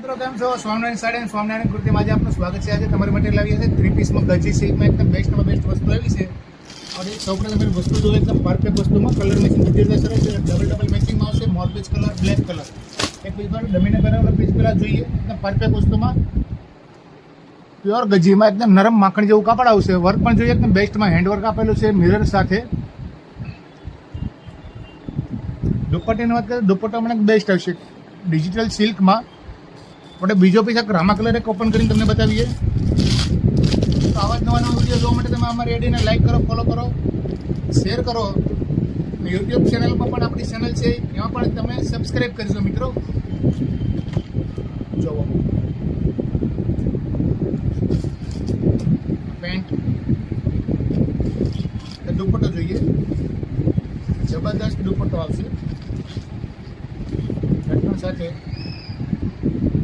મિત્રો કેમ છો? સ્વામિનારાયણ સાડી અને સ્વામિનારાયણ કુર્તીમાં આજે આપનું સ્વાગત છે. આજે તમારી માટે લાવીએ છીએ 3 પીસમાં ગજી સિલ્કમાં એકદમ બેસ્ટમાં બેસ્ટ વસ્તુ આવી છે. और एक सौप्रथम मेरी वस्तु जो एकदम परफेक्ट वस्तु में कलर मैचिंग विद्युत सरस डबल मैचिंग में आवशे मॉर्गेज कलर ब्लैक कलर एक पीस पर डमीने करावेला पीस पेला જોઈએ एकदम परफेक्ट वस्तु में प्योर गजी में एकदम नरम माखण जेवुं कापड़ आवशे. वर्क पण જોઈએ एकदम बेस्ट में हेन्ड वर्क आपेલું છે मिरर સાથે. दुपट्टाની વાત કરીએ दुपट्टा મને बेस्ट આવશે डिजिटल सिल्क में. આપણે બીજો પીસ એક રામા કલર એક ઓપન કરીને તમને બતાવીએ. તો આવા જ નવા નવા વિડીયો જોવા માટે તમે અમારી આઈડીને લાઈક કરો, ફોલો કરો, શેર કરો. યુટ્યુબ ચેનલમાં પણ આપણી ચેનલ છે એમાં પણ તમે સબસ્ક્રાઈબ કરજો મિત્રો. જોવો પેન્ટ દુપટ્ટો જોઈએ જબરદસ્ત દુપટ્ટો આવશે લટકણ સાથે.